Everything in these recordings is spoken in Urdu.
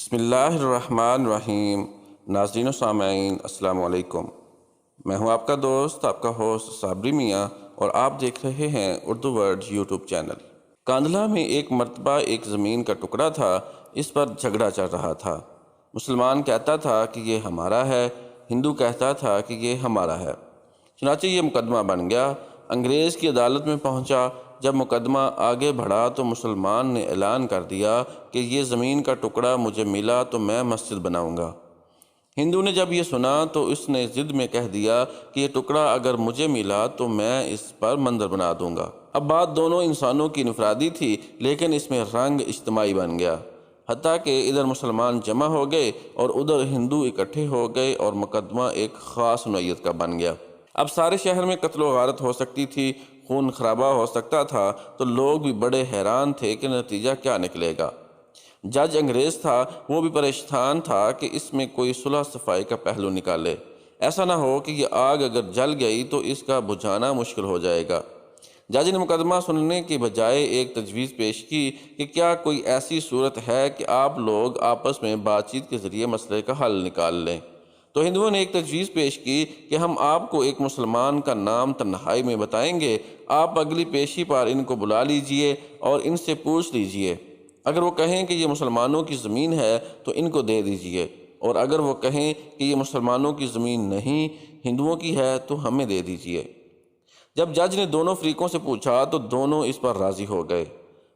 بسم اللہ الرحمن الرحیم۔ ناظرین و سامعین السلام علیکم۔ میں ہوں آپ کا دوست، آپ کا ہوسٹ صابری میاں، اور آپ دیکھ رہے ہیں Urdu word YouTube channel. Kandhla میں ایک مرتبہ ایک زمین کا ٹکڑا تھا، اس پر جھگڑا چل رہا تھا۔ مسلمان کہتا تھا کہ یہ ہمارا ہے، ہندو کہتا تھا کہ یہ ہمارا ہے۔ چنانچہ یہ مقدمہ بن گیا، انگریز کی عدالت میں پہنچا۔ جب مقدمہ آگے بڑھا تو مسلمان نے اعلان کر دیا کہ یہ زمین کا ٹکڑا مجھے ملا تو میں مسجد بناؤں گا۔ ہندو نے جب یہ سنا تو اس نے ضد میں کہہ دیا کہ یہ ٹکڑا اگر مجھے ملا تو میں اس پر مندر بنا دوں گا۔ اب بات دونوں انسانوں کی انفرادی تھی، لیکن اس میں رنگ اجتماعی بن گیا، حتیٰ کہ ادھر مسلمان جمع ہو گئے اور ادھر ہندو اکٹھے ہو گئے اور مقدمہ ایک خاص نوعیت کا بن گیا۔ اب سارے شہر میں قتل و غارت ہو سکتی تھی، خون خرابہ ہو سکتا تھا، تو لوگ بھی بڑے حیران تھے کہ نتیجہ کیا نکلے گا۔ جج انگریز تھا، وہ بھی پریشان تھا کہ اس میں کوئی صلح صفائی کا پہلو نکالے، ایسا نہ ہو کہ یہ آگ اگر جل گئی تو اس کا بجھانا مشکل ہو جائے گا۔ جج نے مقدمہ سننے کے بجائے ایک تجویز پیش کی کہ کیا کوئی ایسی صورت ہے کہ آپ لوگ آپس میں بات چیت کے ذریعے مسئلے کا حل نکال لیں۔ تو ہندوؤں نے ایک تجویز پیش کی کہ ہم آپ کو ایک مسلمان کا نام تنہائی میں بتائیں گے، آپ اگلی پیشی پر ان کو بلا لیجئے اور ان سے پوچھ لیجئے۔ اگر وہ کہیں کہ یہ مسلمانوں کی زمین ہے تو ان کو دے دیجئے، اور اگر وہ کہیں کہ یہ مسلمانوں کی زمین نہیں، ہندوؤں کی ہے تو ہمیں دے دیجئے۔ جب جج نے دونوں فریقوں سے پوچھا تو دونوں اس پر راضی ہو گئے۔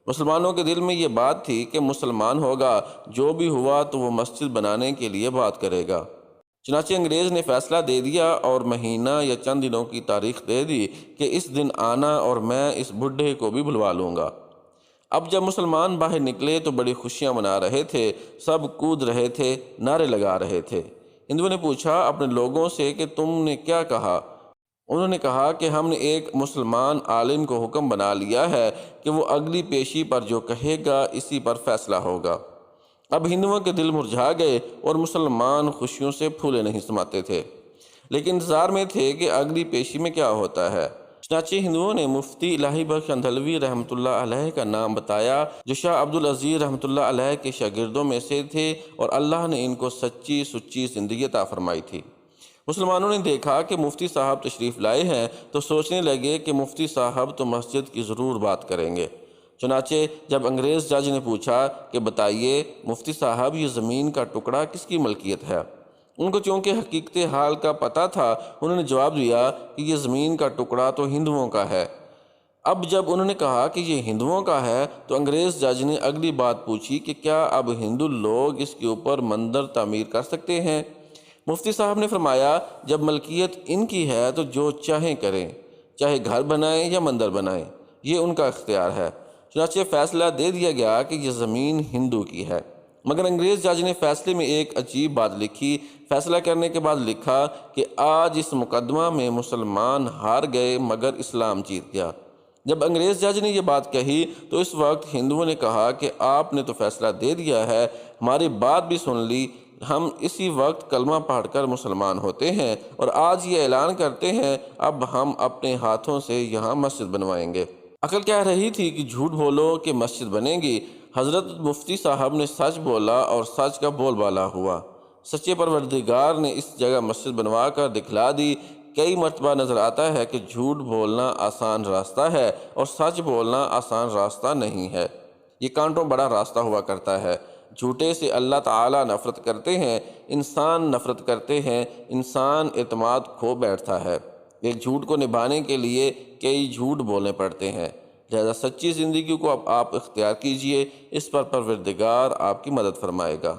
مسلمانوں کے دل میں یہ بات تھی کہ مسلمان ہوگا، جو بھی ہوا تو وہ مسجد بنانے کے لیے بات کرے گا۔ چنانچہ انگریز نے فیصلہ دے دیا اور مہینہ یا چند دنوں کی تاریخ دے دی کہ اس دن آنا اور میں اس بڈھے کو بھی بلوا لوں گا۔ اب جب مسلمان باہر نکلے تو بڑی خوشیاں منا رہے تھے، سب کود رہے تھے، نعرے لگا رہے تھے۔ ہندوؤں نے پوچھا اپنے لوگوں سے کہ تم نے کیا کہا؟ انہوں نے کہا کہ ہم نے ایک مسلمان عالم کو حکم بنا لیا ہے کہ وہ اگلی پیشی پر جو کہے گا اسی پر فیصلہ ہوگا۔ اب ہندوؤں کے دل مرجھا گئے اور مسلمان خوشیوں سے پھولے نہیں سماتے تھے، لیکن انتظار میں تھے کہ اگلی پیشی میں کیا ہوتا ہے۔ چنانچہ ہندوؤں نے مفتی الہی بخش اندھلوی رحمۃ اللہ علیہ کا نام بتایا، جو شاہ عبدالعزیز رحمۃ اللہ علیہ کے شاگردوں میں سے تھے اور اللہ نے ان کو سچی سچی زندگی عطا فرمائی تھی۔ مسلمانوں نے دیکھا کہ مفتی صاحب تشریف لائے ہیں تو سوچنے لگے کہ مفتی صاحب تو مسجد کی ضرور بات کریں گے۔ چنانچہ جب انگریز جج نے پوچھا کہ بتائیے مفتی صاحب یہ زمین کا ٹکڑا کس کی ملکیت ہے، ان کو چونکہ حقیقت حال کا پتہ تھا، انہوں نے جواب دیا کہ یہ زمین کا ٹکڑا تو ہندوؤں کا ہے۔ اب جب انہوں نے کہا کہ یہ ہندوؤں کا ہے تو انگریز جج نے اگلی بات پوچھی کہ کیا اب ہندو لوگ اس کے اوپر مندر تعمیر کر سکتے ہیں؟ مفتی صاحب نے فرمایا جب ملکیت ان کی ہے تو جو چاہیں کریں، چاہے گھر بنائیں یا مندر بنائیں، یہ ان کا اختیار ہے۔ چنانچہ فیصلہ دے دیا گیا کہ یہ زمین ہندو کی ہے، مگر انگریز جج نے فیصلے میں ایک عجیب بات لکھی۔ فیصلہ کرنے کے بعد لکھا کہ آج اس مقدمہ میں مسلمان ہار گئے مگر اسلام جیت گیا۔ جب انگریز جج نے یہ بات کہی تو اس وقت ہندوؤں نے کہا کہ آپ نے تو فیصلہ دے دیا ہے، ہماری بات بھی سن لی، ہم اسی وقت کلمہ پڑھ کر مسلمان ہوتے ہیں اور آج یہ اعلان کرتے ہیں اب ہم اپنے ہاتھوں سے یہاں مسجد بنوائیں گے۔ عقل کہہ رہی تھی کہ جھوٹ بولو کہ مسجد بنے گی۔ حضرت مفتی صاحب نے سچ بولا اور سچ کا بول بالا ہوا۔ سچے پروردگار نے اس جگہ مسجد بنوا کر دکھلا دی۔ کئی مرتبہ نظر آتا ہے کہ جھوٹ بولنا آسان راستہ ہے اور سچ بولنا آسان راستہ نہیں ہے، یہ کانٹوں بڑا راستہ ہوا کرتا ہے۔ جھوٹے سے اللہ تعالیٰ نفرت کرتے ہیں، انسان نفرت کرتے ہیں، انسان اعتماد کھو بیٹھتا ہے۔ ایک جھوٹ کو نبھانے کے لیے کئی جھوٹ بولنے پڑتے ہیں، لہذا سچی زندگی کو اب آپ اختیار کیجئے، اس پر پروردگار آپ کی مدد فرمائے گا۔